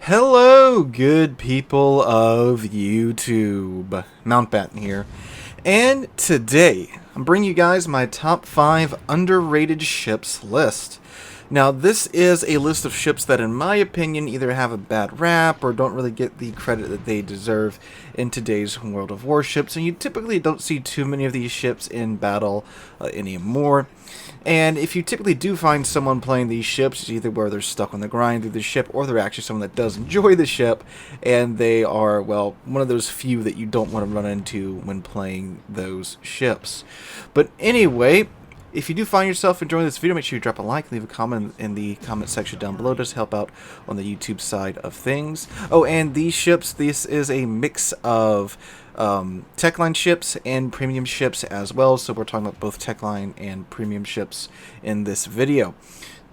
Hello, good people of YouTube. Mountbatten here. And today, I'm bringing you guys my top 5 underrated ships list. Now, this is a list of ships that, in my opinion, either have a bad rap or don't really get the credit that they deserve in today's World of Warships, and you typically don't see too many of these ships in battle anymore. And if you typically do find someone playing these ships, it's either where they're stuck on the grind through the ship, or they're actually someone that does enjoy the ship, and they are, well, one of those few that you don't want to run into when playing those ships. But anyway, if you do find yourself enjoying this video, make sure you drop a like, leave a comment in the comment section down below. Just help out on the YouTube side of things. Oh, and these ships, this is a mix of Techline ships and premium ships as well. So we're talking about both Techline and premium ships in this video.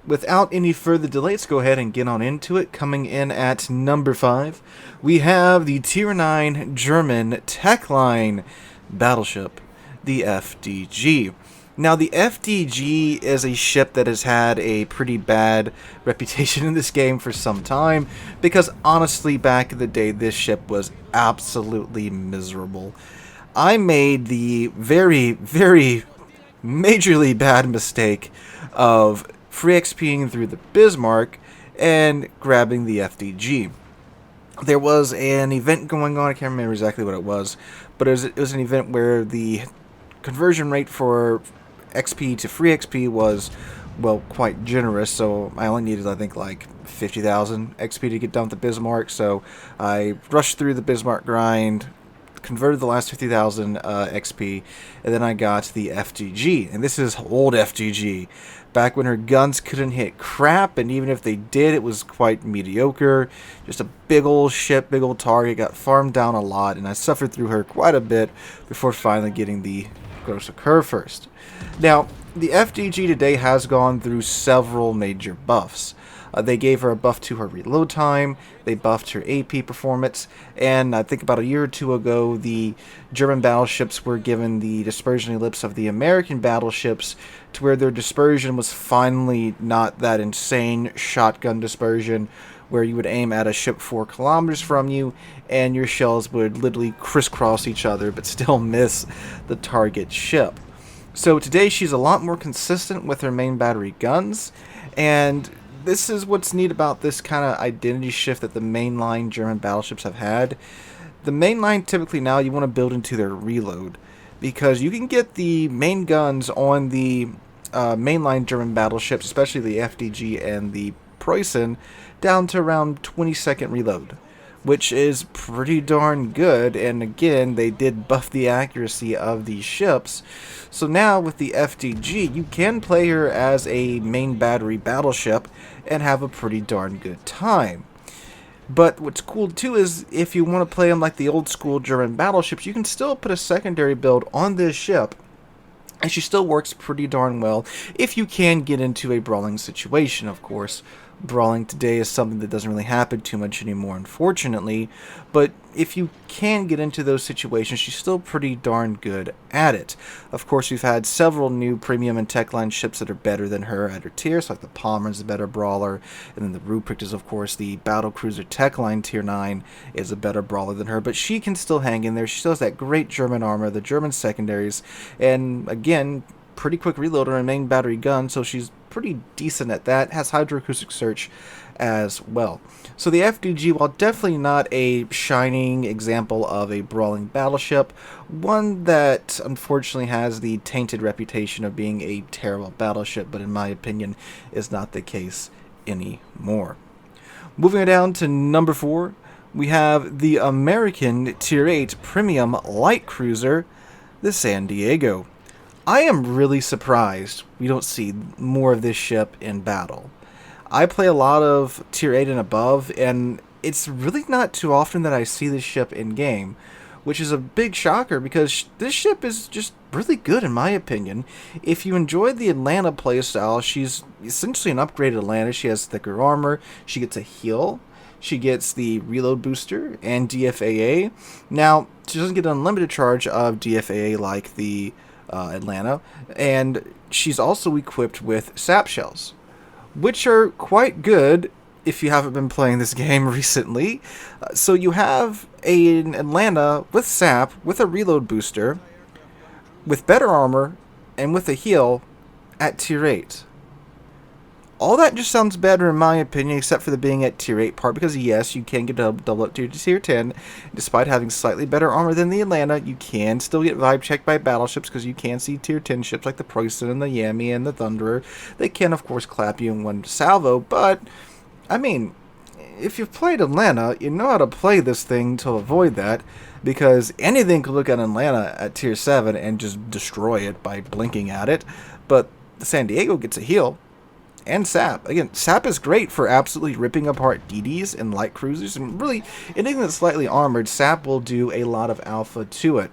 Without any further delay, let's go ahead and get on into it. Coming in at number 5, we have the Tier 9 German Techline battleship, the FDG. Now, the FDG is a ship that has had a pretty bad reputation in this game for some time, because honestly, back in the day, this ship was absolutely miserable. I made the very, very majorly bad mistake of free XPing through the Bismarck and grabbing the FDG. There was an event going on, I can't remember exactly what it was, but it was an event where the conversion rate for XP to free XP was, well, quite generous, so I only needed, I think, like 50,000 XP to get done with the Bismarck, so I rushed through the Bismarck grind, converted the last 50,000 XP, and then I got the FDG, and this is old FDG, back when her guns couldn't hit crap, and even if they did, it was quite mediocre, just a big old ship, big old target, got farmed down a lot, and I suffered through her quite a bit before finally getting the Gross Occur first. Now, the FDG today has gone through several major buffs. They gave her a buff to her reload time, they buffed her AP performance, and I think about a year or two ago, the German battleships were given the dispersion ellipse of the American battleships, to where their dispersion was finally not that insane shotgun dispersion, where you would aim at a ship 4 kilometers from you, and your shells would literally crisscross each other, but still miss the target ship. So today she's a lot more consistent with her main battery guns, and this is what's neat about this kind of identity shift that the mainline German battleships have had. The mainline, typically now, you want to build into their reload, because you can get the main guns on the mainline German battleships, especially the FDG and the Preußen, down to around 20-second reload, which is pretty darn good. And again, they did buff the accuracy of these ships, so now with the FDG you can play her as a main battery battleship and have a pretty darn good time. But what's cool too is if you want to play them like the old school German battleships, you can still put a secondary build on this ship, and she still works pretty darn well if you can get into a brawling situation. Of course, brawling today is something that doesn't really happen too much anymore, unfortunately, but if you can get into those situations, she's still pretty darn good at it. Of course, we've had several new premium and Techline ships that are better than her at her tiers, like the Pommern's a better brawler, and then the Ruprecht is, of course, the Battlecruiser Techline Tier 9 is a better brawler than her, but she can still hang in there. She still has that great German armor, the German secondaries, and again, pretty quick reload on her main battery gun, so she's pretty decent at that. Has hydroacoustic search as well. So the FDG, while definitely not a shining example of a brawling battleship, one that unfortunately has the tainted reputation of being a terrible battleship, but in my opinion is not the case anymore. Moving down to number 4, we have the American Tier 8 Premium Light Cruiser, the San Diego. I am really surprised we don't see more of this ship in battle. I play a lot of Tier 8 and above, and it's really not too often that I see this ship in game, which is a big shocker because this ship is just really good in my opinion. If you enjoyed the Atlanta playstyle, she's essentially an upgraded Atlanta. She has thicker armor, she gets a heal, she gets the reload booster, and DFAA. Now, she doesn't get an unlimited charge of DFAA like the Atlanta, and she's also equipped with sap shells, which are quite good if you haven't been playing this game recently. So you have an Atlanta with sap, with a reload booster, with better armor, and with a heal at tier 8. All that just sounds better in my opinion, except for the being at tier 8 part, because yes, you can get double up to tier 10. Despite having slightly better armor than the Atlanta, you can still get vibe checked by battleships, because you can see tier 10 ships like the Preußen and the Yami and the Thunderer. They can, of course, clap you in one salvo, but, I mean, if you've played Atlanta, you know how to play this thing to avoid that, because anything could look at Atlanta at tier 7 and just destroy it by blinking at it, but the San Diego gets a heal. And sap. Again, sap is great for absolutely ripping apart DDs and light cruisers, and really anything that's slightly armored, sap will do a lot of alpha to it.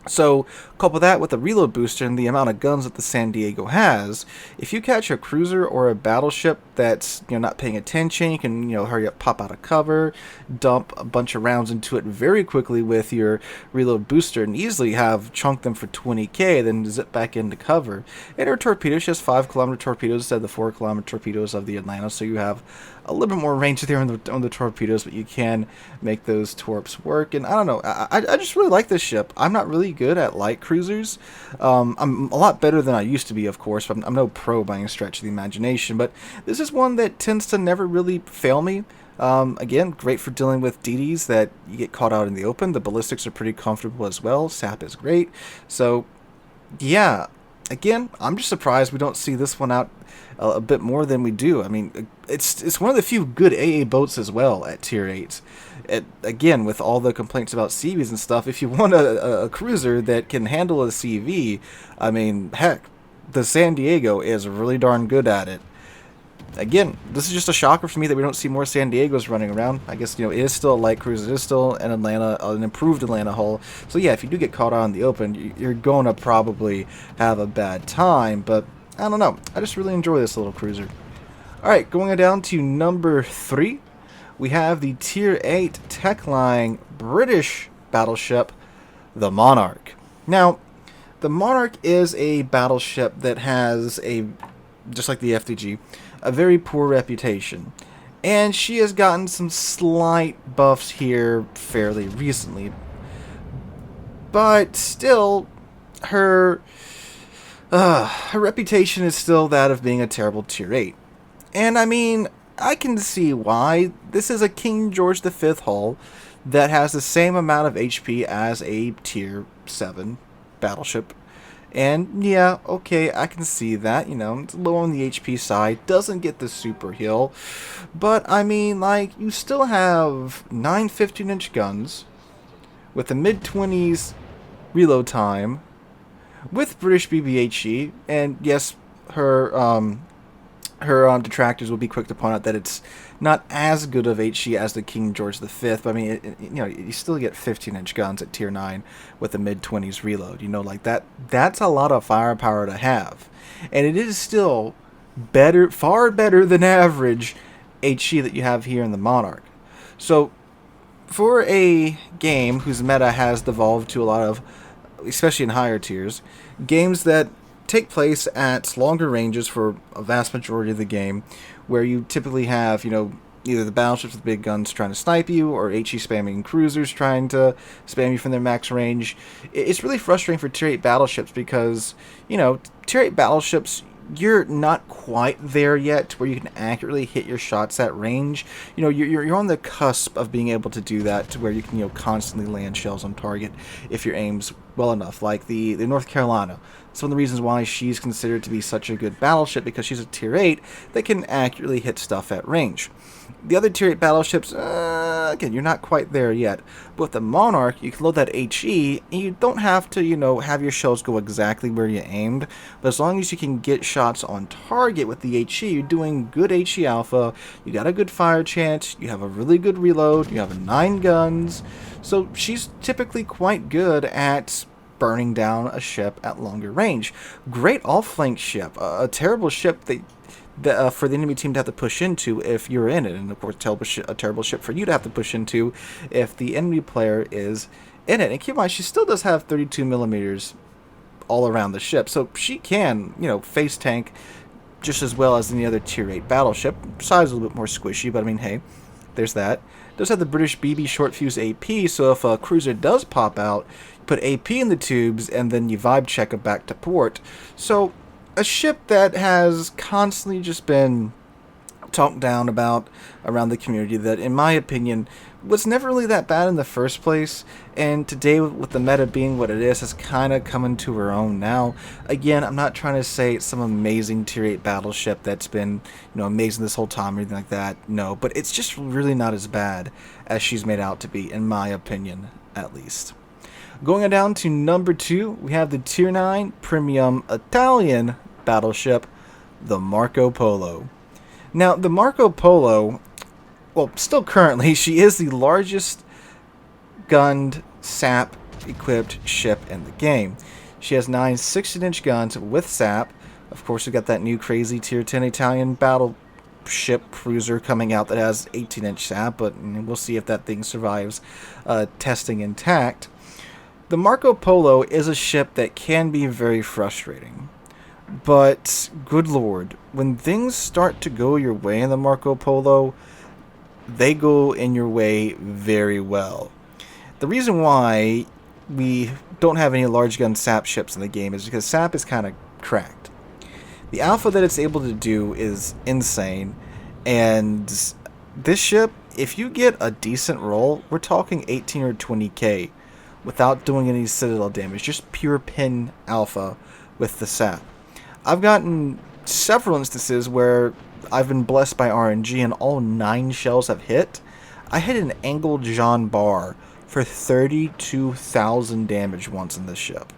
So, couple that with the reload booster and the amount of guns that the San Diego has, if you catch a cruiser or a battleship that's, not paying attention, you can, hurry up, pop out of cover, dump a bunch of rounds into it very quickly with your reload booster, and easily have chunked them for 20k, then zip back into cover. And our torpedoes, just 5km torpedoes instead of the 4km torpedoes of the Atlanta, so you have a little bit more range there on the torpedoes, but you can make those torps work. And I don't know, I just really like this ship. I'm not really good at light cruisers. I'm a lot better than I used to be, of course, but I'm no pro by any stretch of the imagination. But this is one that tends to never really fail me. Again, great for dealing with DDs that you get caught out in the open. The ballistics are pretty comfortable as well. Sap is great. So, yeah. Again, I'm just surprised we don't see this one out a bit more than we do. I mean, it's one of the few good AA boats as well at tier 8. Again, with all the complaints about CVs and stuff, if you want a cruiser that can handle a CV, I mean, heck, the San Diego is really darn good at it. Again, this is just a shocker for me that we don't see more San Diegos running around. I guess, it is still a light cruiser. It is still an improved Atlanta hull. So yeah, if you do get caught out in the open, you're going to probably have a bad time. But I don't know. I just really enjoy this little cruiser. Alright, going down to number 3, we have the tier 8 tech-line British battleship, the Monarch. Now, the Monarch is a battleship that has just like the FDG, a very poor reputation. And she has gotten some slight buffs here fairly recently. But still, her reputation is still that of being a terrible tier 8. And I mean, I can see why. This is a King George V hull that has the same amount of HP as a tier 7 battleship. And yeah, okay, I can see that, it's low on the HP side, doesn't get the super heal. But I mean, like, you still have 9 15-inch guns with a mid-20s reload time with British BBHE, and yes, her detractors will be quick to point out that it's not as good of HE as the King George V, but I mean, you still get 15-inch guns at tier 9 with a mid-20s reload. Like that's a lot of firepower to have. And it is still better, far better than average HE that you have here in the Monarch. So, for a game whose meta has devolved to a lot of, especially in higher tiers, games that take place at longer ranges for a vast majority of the game, where you typically have, either the battleships with big guns trying to snipe you, or HE spamming cruisers trying to spam you from their max range. It's really frustrating for tier 8 battleships because, tier 8 battleships, you're not quite there yet where you can accurately hit your shots at range. You're on the cusp of being able to do that, to where you can constantly land shells on target if your aim's well enough. Like the North Carolina. It's one of the reasons why she's considered to be such a good battleship, because she's a tier 8 that can accurately hit stuff at range. The other tier 8 battleships, again, you're not quite there yet. But with the Monarch, you can load that HE, and you don't have to, have your shells go exactly where you aimed. But as long as you can get shots on target with the HE, you're doing good HE alpha, you got a good fire chance, you have a really good reload, you have 9 guns. So she's typically quite good at burning down a ship at longer range. Great off-flank ship, a terrible ship that for the enemy team to have to push into if you're in it, and of course a terrible ship for you to have to push into if the enemy player is in it. And keep in mind, she still does have 32 millimeters all around the ship, so she can, face tank just as well as any other Tier 8 battleship. Size a little bit more squishy, but I mean, hey, there's that. It does have the British BB short fuse AP, so if a cruiser does pop out, you put AP in the tubes, and then you vibe check it back to port. So, a ship that has constantly just been talked down about around the community that, in my opinion, was never really that bad in the first place, and today, with the meta being what it is, has kind of come into her own now. Again, I'm not trying to say it's some amazing Tier 8 battleship that's been, amazing this whole time or anything like that. No, but it's just really not as bad as she's made out to be, in my opinion, at least. Going on down to number 2, we have the Tier 9 Premium Italian battleship, the Marco Polo. Now, the Marco Polo, well, still currently, she is the largest gunned SAP-equipped ship in the game. She has 9 16-inch guns with SAP. Of course, we've got that new crazy Tier 10 Italian battleship cruiser coming out that has 18-inch SAP, but we'll see if that thing survives testing intact. The Marco Polo is a ship that can be very frustrating. But, good lord, when things start to go your way in the Marco Polo, they go in your way very well. The reason why we don't have any large gun SAP ships in the game is because SAP is kind of cracked. The alpha that it's able to do is insane, and this ship, if you get a decent roll, we're talking 18 or 20k without doing any citadel damage, just pure pin alpha with the SAP. I've gotten several instances where I've been blessed by RNG and all 9 shells have hit. I hit an angled Jean bar for 32,000 damage once in this ship.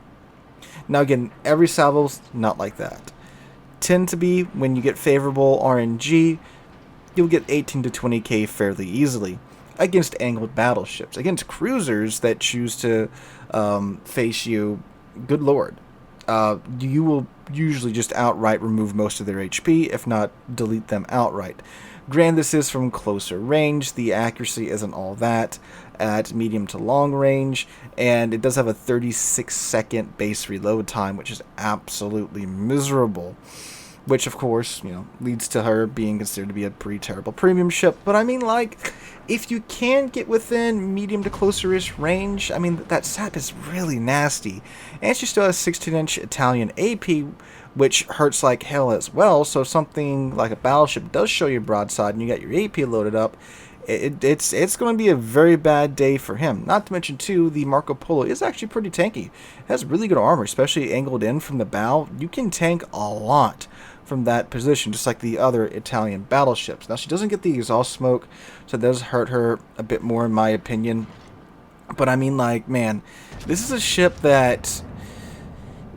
Now again, every salvo's not like that. Tend to be when you get favorable RNG, you'll get 18 to 20k fairly easily against angled battleships. Against cruisers that choose to face you, good lord. You will usually just outright remove most of their HP, if not delete them outright. Granted, this is from closer range. The accuracy isn't all that at medium to long range, and it does have a 36-second base reload time, which is absolutely miserable. Which, of course, leads to her being considered to be a pretty terrible premium ship. But I mean, like, if you can get within medium to closer-ish range, I mean, that SAP is really nasty. And she still has 16-inch Italian AP, which hurts like hell as well. So if something like a battleship does show you broadside and you got your AP loaded up, it's going to be a very bad day for him. Not to mention, too, the Marco Polo is actually pretty tanky. It has really good armor, especially angled in from the bow. You can tank a lot from that position, just like the other Italian battleships. Now, she doesn't get the exhaust smoke, so it does hurt her a bit more, in my opinion. But I mean, like, man, this is a ship that,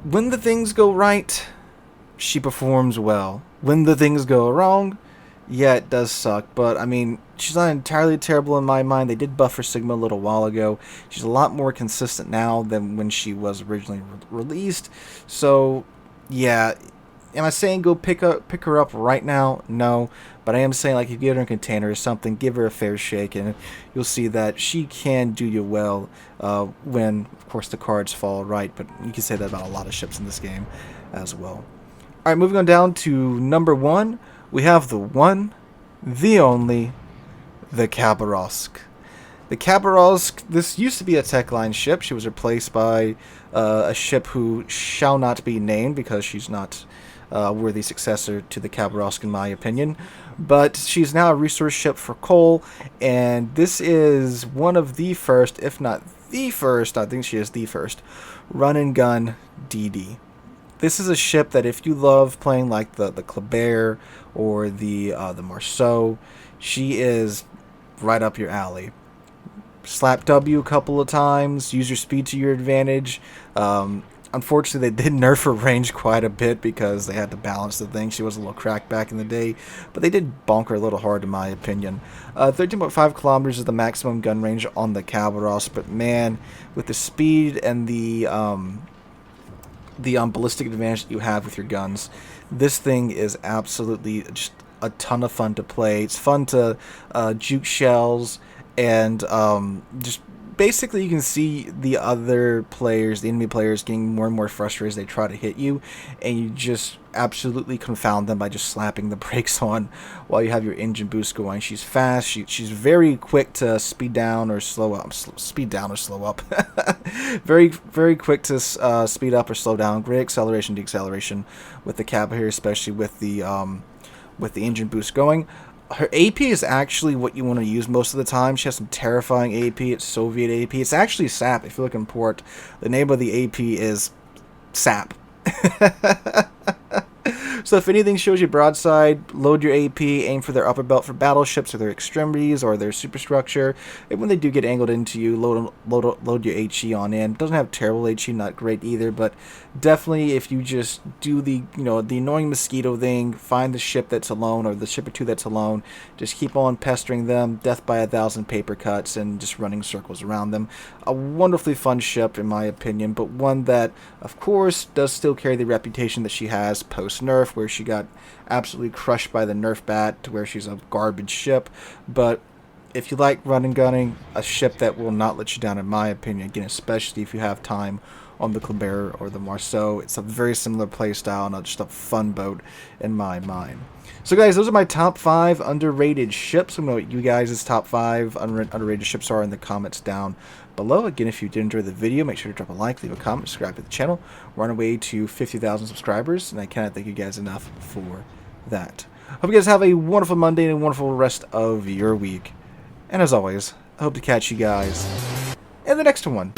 when the things go right, she performs well. When the things go wrong, yeah, it does suck. But, I mean, she's not entirely terrible in my mind. They did buff her Sigma a little while ago. She's a lot more consistent now than when she was originally released. So, yeah. Am I saying go pick her up right now? No. But I am saying, like, if you get her in a container or something, give her a fair shake, and you'll see that she can do you well when, of course, the cards fall right. But you can say that about a lot of ships in this game as well. Alright, moving on down to number 1. We have the one, the only, the Khabarovsk. The Khabarovsk, this used to be a tech line ship. She was replaced by a ship who shall not be named because she's not a worthy successor to the Khabarovsk, in my opinion. But she's now a resource ship for coal, and this is one of the first, if not the first, I think she is the first, run-and-gun DD. This is a ship that if you love playing like the Kleber or the Marceau, she is right up your alley. Slap W a couple of times, use your speed to your advantage. Unfortunately, they did nerf her range quite a bit because they had to balance the thing. She was a little cracked back in the day, but they did bonk her a little hard, in my opinion. 13.5 kilometers is the maximum gun range on the Khabarovsk, but man, with the speed and the ballistic advantage that you have with your guns, this thing is absolutely just a ton of fun to play. It's fun to juke shells and just basically you can see the other players, the enemy players, getting more and more frustrated as they try to hit you, and you just absolutely confound them by just slapping the brakes on while you have your engine boost going. She's fast. She's very quick to speed down or slow up. Speed down or slow up. very quick to speed up or slow down. Great acceleration, deceleration with the Khaba here, especially with the engine boost going. Her AP is actually what you want to use most of the time. She has some terrifying AP. It's Soviet AP. It's actually SAP. If you look in port, the name of the AP is SAP. So if anything shows you broadside, load your AP, aim for their upper belt for battleships or their extremities or their superstructure. And when they do get angled into you, load your HE on in. Doesn't have terrible HE, not great either, but definitely if you just do the the annoying mosquito thing, find the ship that's alone or the ship or two that's alone, just keep on pestering them, death by 1,000 paper cuts, and just running circles around them. A wonderfully fun ship in my opinion, but one that of course does still carry the reputation that she has post-nerf, where she got absolutely crushed by the nerf bat to where she's a garbage ship. But if you like run and gunning, a ship that will not let you down in my opinion, again especially if you have time on the Khaba or the Marceau. It's a very similar playstyle and just a fun boat in my mind. So guys, those are my top 5 underrated ships. Let me know what you guys' top 5 underrated ships are in the comments down below. Again, if you did enjoy the video, make sure to drop a like, leave a comment, subscribe to the channel. We're on our way to 50,000 subscribers, and I cannot thank you guys enough for that. Hope you guys have a wonderful Monday and a wonderful rest of your week. And as always, I hope to catch you guys in the next one.